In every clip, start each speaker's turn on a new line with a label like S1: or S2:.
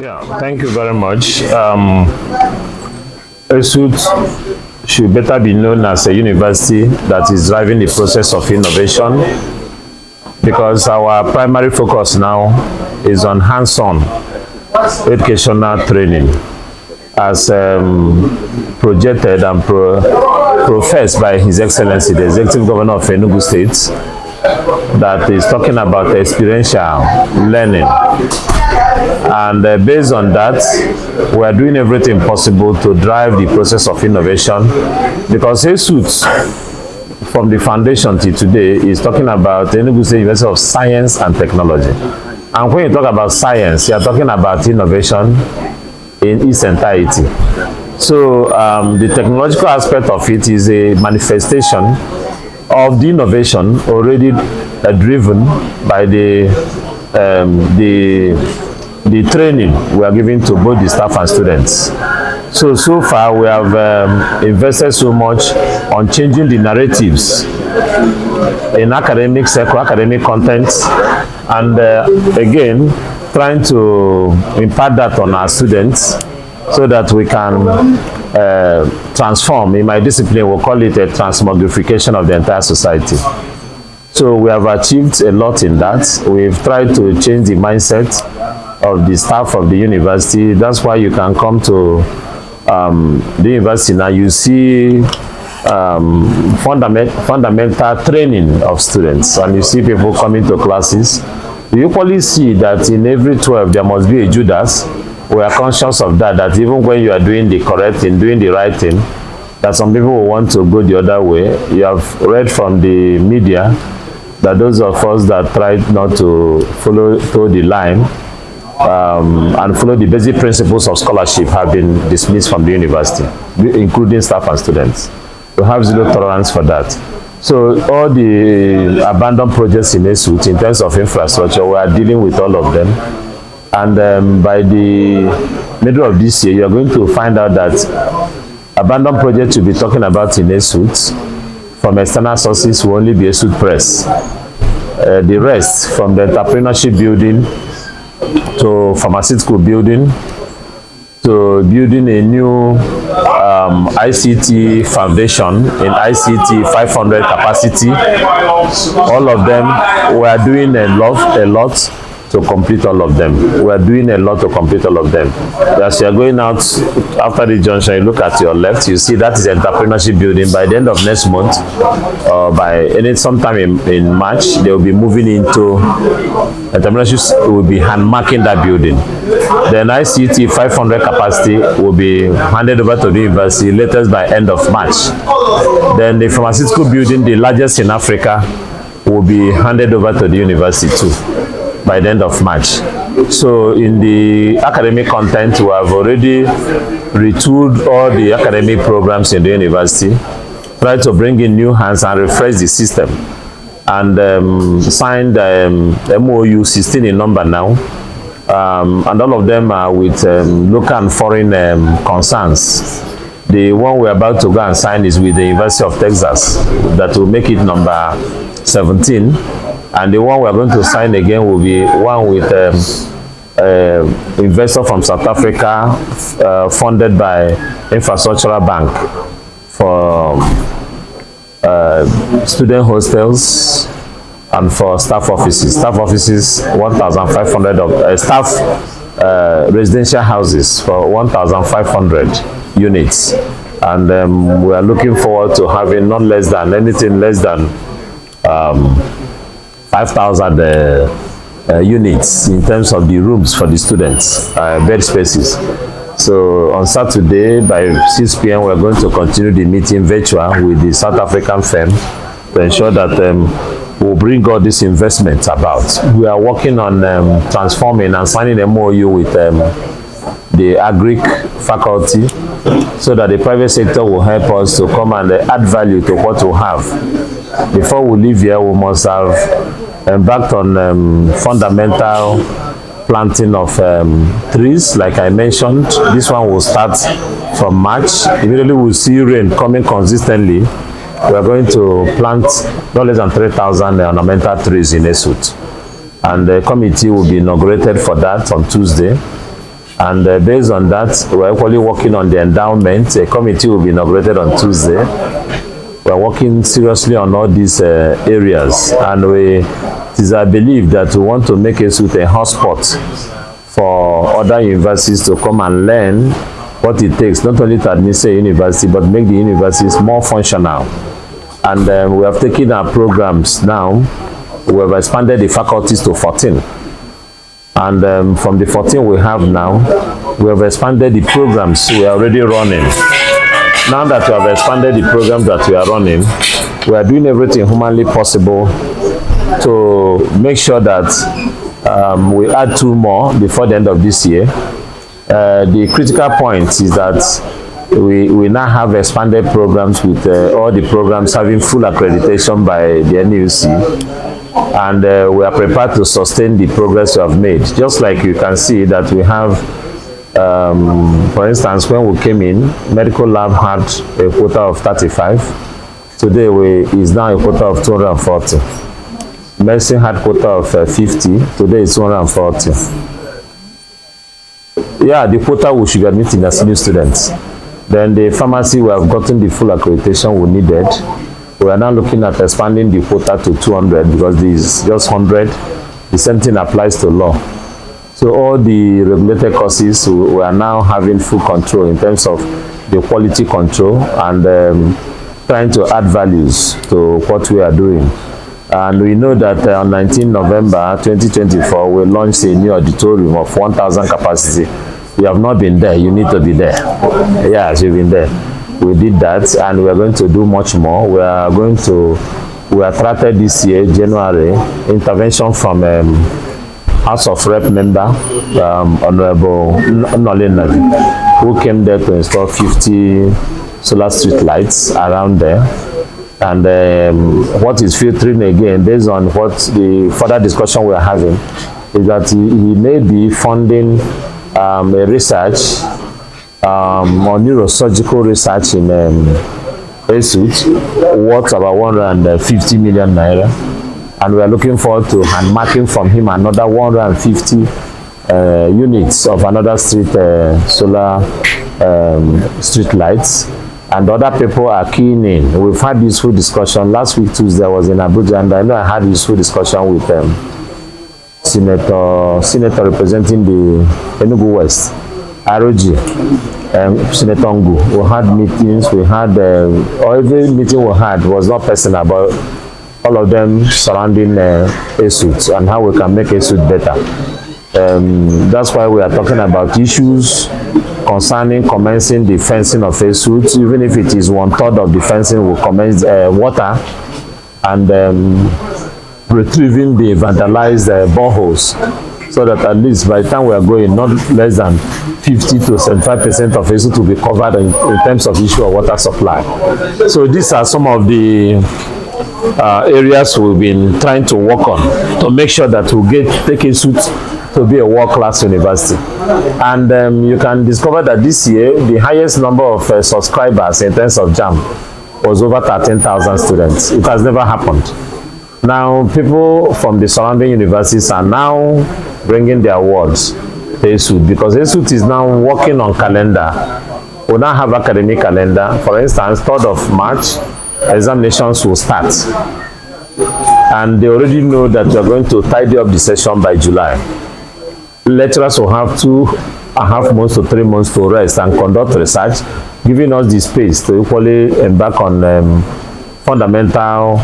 S1: Yeah, thank you very much. ESUT should better be known as a university that is driving the process of innovation, because our primary focus now is on hands-on educational training as projected and professed by His Excellency, the Executive Governor of Enugu State, that is talking about experiential learning. And based on that, we are doing everything possible to drive the process of innovation, because ESUT, from the foundation till today, is talking about Enugu State University of Science and Technology. And when you talk about science, you are talking about innovation in its entirety. So the technological aspect of it is a manifestation of the innovation already driven by the training we are giving to both the staff and students. So far we have invested so much on changing the narratives in academic circle, academic content, and again trying to impart that on our students so that we can transform. In my discipline, we'll call it a transmogrification of the entire society. So we have achieved a lot in that. We've tried to change the mindset of the staff of the university. That's why you can come to the university now. You see fundamental training of students, and you see people coming to classes. You equally see that in every 12 there must be a Judas. We are conscious of that, that even when you are doing the correct thing, doing the right thing, that some people will want to go the other way. You have read from the media that those of us that tried not to follow the line and follow the basic principles of scholarship have been dismissed from the university, including staff and students. We have zero tolerance for that. So all the abandoned projects in ESUT, in terms of infrastructure, we are dealing with all of them. And by the middle of this year, you are going to find out that abandoned projects you'll be talking about in ESUT from external sources will only be ESUT Press. The rest, from the entrepreneurship building to pharmaceutical building to building a new ICT foundation in ICT 500 capacity, all of them, we are doing a lot to complete all of them. We are doing a lot to complete all of them. As you are going out after the junction, you look at your left, you see that is entrepreneurship building. By the end of next month, sometime in March, they will be moving into entrepreneurship. Will be hand marking that building. Then ICT 500 capacity will be handed over to the university latest by end of March. Then the pharmaceutical building, the largest in Africa, will be handed over to the university too by the end of March. So in the academic content, we have already retooled all the academic programs in the university, tried to bring in new hands and refresh the system, and signed MOU 16 in number now, and all of them are with local and foreign concerns. The one we're about to go and sign is with the University of Texas, that will make it number 17. And the one we're going to sign again will be one with investor from South Africa, funded by Infrastructural Bank for student hostels and for staff offices. Staff offices, 1,500 of staff residential houses for 1,500 units. And we are looking forward to having not less than, anything less than 5,000 units in terms of the rooms for the students, bed spaces. So on Saturday by 6 p.m. we're going to continue the meeting virtual with the South African firm to ensure that we'll bring all these investments about. We are working on transforming and signing a MOU with the Agric faculty, so that the private sector will help us to come and add value to what we have. Before we leave here, we must have embarked on fundamental planting of trees, like I mentioned. This one will start from March. Immediately we'll see rain coming consistently. We are going to plant no less than 3,000 ornamental trees in ESUT. And the committee will be inaugurated for that on Tuesday. And based on that, we're actually working on the endowment. A committee will be inaugurated on Tuesday. We're working seriously on all these areas, and it is our belief that we want to make ESUT a hotspot for other universities to come and learn what it takes, not only to administer a university, but make the universities more functional. And we have taken our programs now. We have expanded the faculties to 14. And from the 14 we have now, we have expanded the programs we are already running. Now that we have expanded the programs that we are running, we are doing everything humanly possible to make sure that we add 2 more before the end of this year. The critical point is that we now have expanded programs with all the programs having full accreditation by the NUC. And we are prepared to sustain the progress we have made. Just like you can see that we have, for instance, when we came in, medical lab had a quota of 35. Today is now a quota of 240. Medicine had quota of 50. Today is 240. Yeah, the quota we should be admitting as new students. Then the pharmacy, we have gotten the full accreditation we needed. We are now looking at expanding the quota to 200 because this is just 100. The same thing applies to law. So all the regulated courses, we are now having full control in terms of the quality control and trying to add values to what we are doing. And we know that on 19 November 2024, we launched a new auditorium of 1,000 capacity. You have not been there, you need to be there. Yes, you've been there. We did that, and we are going to do much more. We attracted this year, January, intervention from House of Rep member, Honorable Nolin, who came there to install 50 solar street lights around there. And what is filtering again, based on what the further discussion we are having, is that he may be funding a research on neurosurgical research in ESUT, worth about 150 million naira, and we are looking forward to hand marking from him another 150 units of another street solar street lights, and other people are keying in. We've had useful discussion. Last week Tuesday I was in Abuja, and I know I had useful discussion with Senator representing the Enugu West, ROG, Senator Ngu. We had meetings, we had, every meeting we had was not personal, but all of them surrounding ESUT and how we can make ESUT better. That's why we are talking about issues concerning commencing the fencing of ESUT. Even if it is 1/3 of the fencing, will commence water and retrieving the vandalized boreholes, so that at least by the time we are going, not less than 50 to 75% of ESUT will be covered in terms of issue of water supply. So these are some of the areas we've been trying to work on to make sure that we take ESUT to be a world-class university. And you can discover that this year the highest number of subscribers in terms of JAM was over 13,000 students. It has never happened. Now people from the surrounding universities are now bringing their awards to ESUT, because ESUT is now working on calendar. We now have academic calendar. For instance, 3rd of March, examinations will start. And they already know that we are going to tidy up the session by July. Lecturers will have 2.5 months to 3 months to rest and conduct research, giving us the space to equally embark on fundamental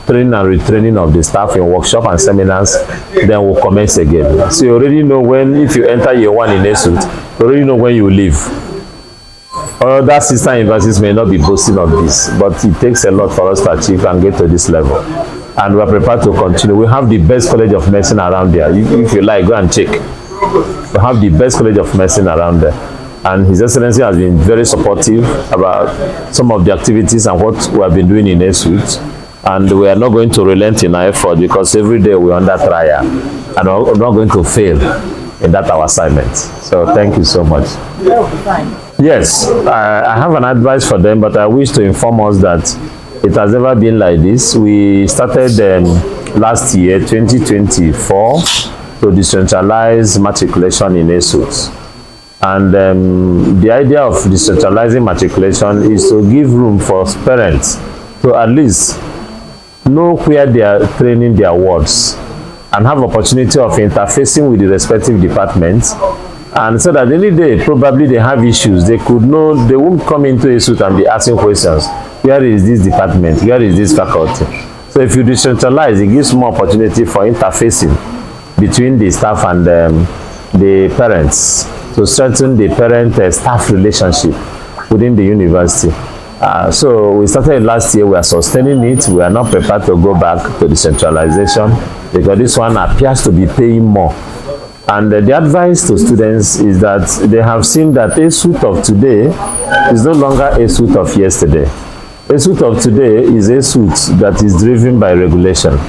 S1: training and retraining of the staff in workshop and seminars. Then we'll commence again. So you already know when, if you enter year 1 in ESUT, you already know when you leave. Other sister universities may not be boasting of this, but it takes a lot for us to achieve and get to this level. And we are prepared to continue. We have the best college of medicine around there. If you like, go and check. We have the best college of medicine around there. And His Excellency has been very supportive about some of the activities and what we have been doing in ESUT. And we are not going to relent in our effort, because every day we are under trial. And we're not going to fail in that our assignment. So thank you so much. Yes, I have an advice for them, but I wish to inform us that it has never been like this. We started last year, 2024, to decentralize matriculation in ESUT. And the idea of decentralizing matriculation is to give room for parents to at least know where they are training their wards and have opportunity of interfacing with the respective departments, and so that any day probably they have issues, they could know, they won't come into ESUT and be asking questions. Where is this department? Where is this faculty? So if you decentralize, it gives more opportunity for interfacing between the staff and the parents, to strengthen the parent-staff relationship within the university. So we started last year, we are sustaining it. We are not prepared to go back to decentralization because this one appears to be paying more. And the advice to students is that they have seen that ESUT of today is no longer ESUT of yesterday. ESUT of today is ESUT that is driven by regulation.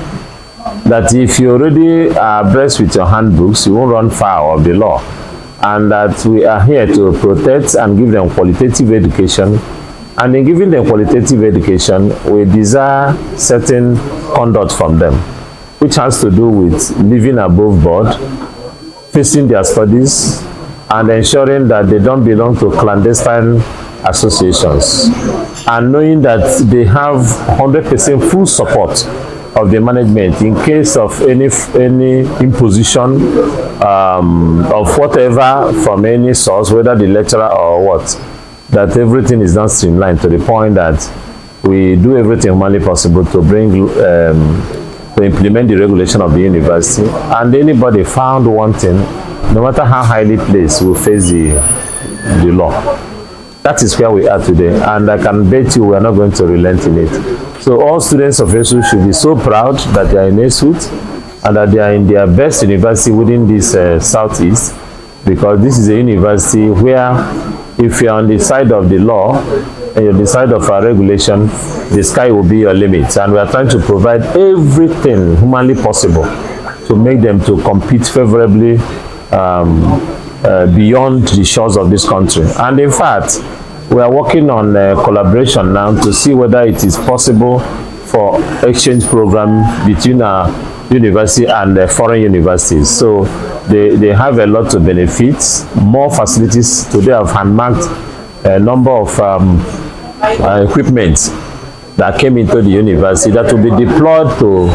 S1: That if you already are abreast with your handbooks, you won't run foul of the law. And that we are here to protect and give them qualitative education. And in giving them qualitative education, we desire certain conduct from them, which has to do with living above board, facing their studies, and ensuring that they don't belong to clandestine associations, and knowing that they have 100% full support of the management in case of any imposition of whatever from any source, whether the lecturer or what, that everything is done streamlined to the point that we do everything humanly possible to bring to implement the regulation of the university, and anybody found wanting, no matter how highly placed, will face the law. That is where we are today, and I can bet you we are not going to relent in it. So all students of ESUT should be so proud that they are in ESUT and that they are in their best university within this Southeast, because this is a university where if you are on the side of the law and you're on the side of our regulation, the sky will be your limit. And we are trying to provide everything humanly possible to make them to compete favorably beyond the shores of this country. And in fact, we are working on collaboration now to see whether it is possible for exchange program between our university and foreign universities. So they have a lot of benefits, more facilities. Today I've hand-marked a number of equipment that came into the university that will be deployed to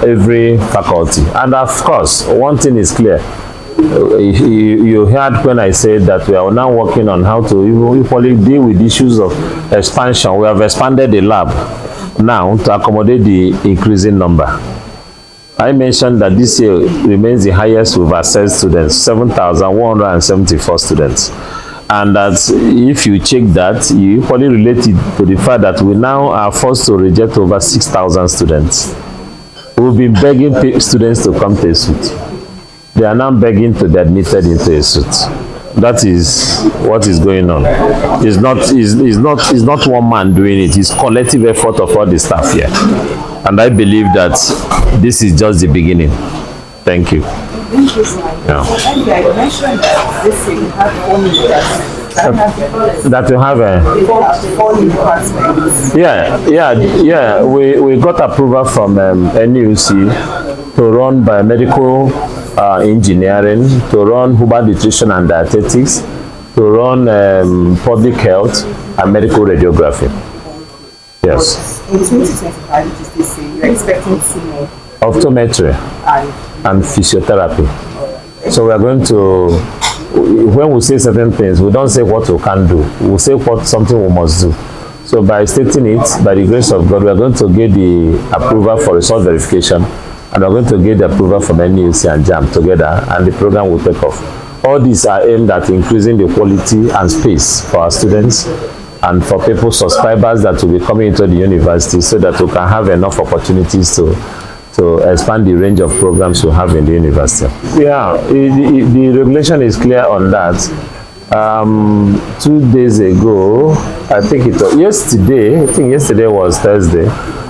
S1: every faculty. And of course, one thing is clear. You heard when I said that we are now working on how to equally deal with issues of expansion. We have expanded the lab now to accommodate the increasing number. I mentioned that this year remains the highest we've assessed students, 7,174 students. And that if you check that, you equally relate it to the fact that we now are forced to reject over 6,000 students. We've been begging students to come to ESUT. They are now begging to be admitted into ESUT. That is what is going on. It's not one man doing it. It's collective effort of all the staff here. And I believe that this is just the beginning. Thank you.
S2: Thank you, sir. Yeah. And you mentioned that this year you have 4 leaders.
S1: That you have a
S2: 4 departments.
S1: Yeah. We got approval from NUC to run Biomedical Engineering, to run Human Nutrition and Dietetics, to run Public Health and Medical Radiography. Yes.
S2: In 2025, which is this year, you're expecting 2 more.
S1: Optometry and physiotherapy. So we are going to, when we say certain things, we don't say what we can do. We say something we must do. So by stating it, by the grace of God, we are going to get the approval for result verification, and we are going to get the approval from NUC and JAM together, and the program will take off. All these are aimed at increasing the quality and space for our students and for people, subscribers that will be coming into the university, so that we can have enough opportunities to expand the range of programs we have in the university. Yeah, the regulation is clear on that. 2 days ago, I think it was yesterday was Thursday,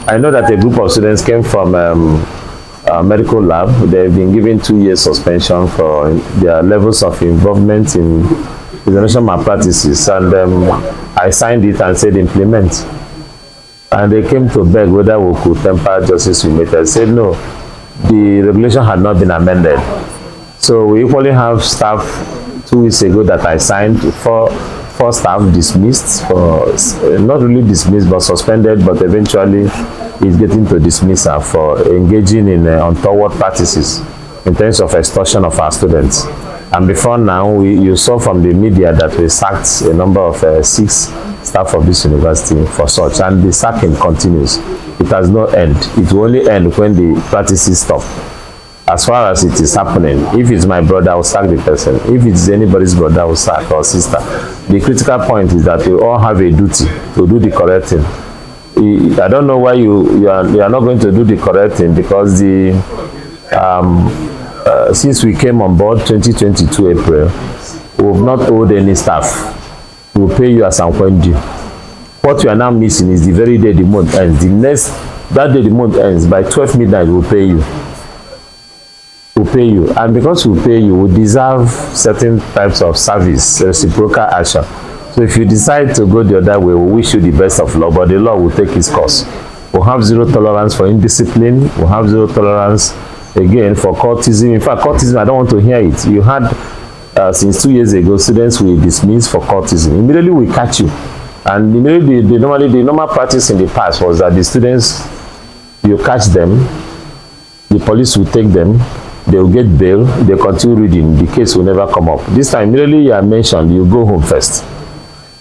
S1: I know that a group of students came from medical lab. They've been given 2 years suspension for their levels of involvement in international malpractices, and I signed it and said implement. And they came to beg whether we could temper justice with it. I said no, the regulation had not been amended. So we equally have staff 2 weeks ago that I signed for staff dismissed, for not really dismissed but suspended, but eventually is getting to dismissal for engaging in untoward practices in terms of extortion of our students. And before now, you saw from the media that we sacked a number of 6 staff of this university for such, and the sacking continues. It has no end. It will only end when the practices stop. As far as it is happening, if it's my brother, I will sack the person. If it's anybody's brother, I will sack, or sister. The critical point is that we all have a duty to do the correct thing. I don't know why you are not going to do the correct thing, because the since we came on board 2022 April, we have not owed any staff. We will pay you as and when due. What you are now missing is the very day the month ends. That day the month ends, by 12 midnight, we'll pay you. We'll pay you. And because we pay you, we deserve certain types of service, reciprocal action. So if you decide to go the other way, we wish you the best of luck, but the law will take its course. We'll have zero tolerance for indiscipline. We'll have zero tolerance, again, for cultism. In fact, cultism, I don't want to hear it. You had, since 2 years ago, students were dismissed for cultism. Immediately we catch you. And immediately, the normal practice in the past was that the students, you catch them, the police will take them, they will get bail, they continue reading, the case will never come up. This time, immediately you are mentioned, you go home first.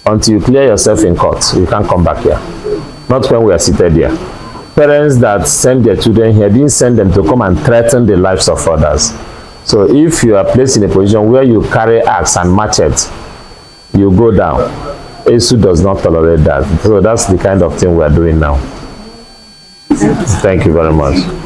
S1: Until you clear yourself in court, you can't come back here. Not when we are seated here. Parents that send their children here didn't send them to come and threaten the lives of others. So if you are placed in a position where you carry axe and machete, you go down. ESUT does not tolerate that. So that's the kind of thing we are doing now. Thank you very much.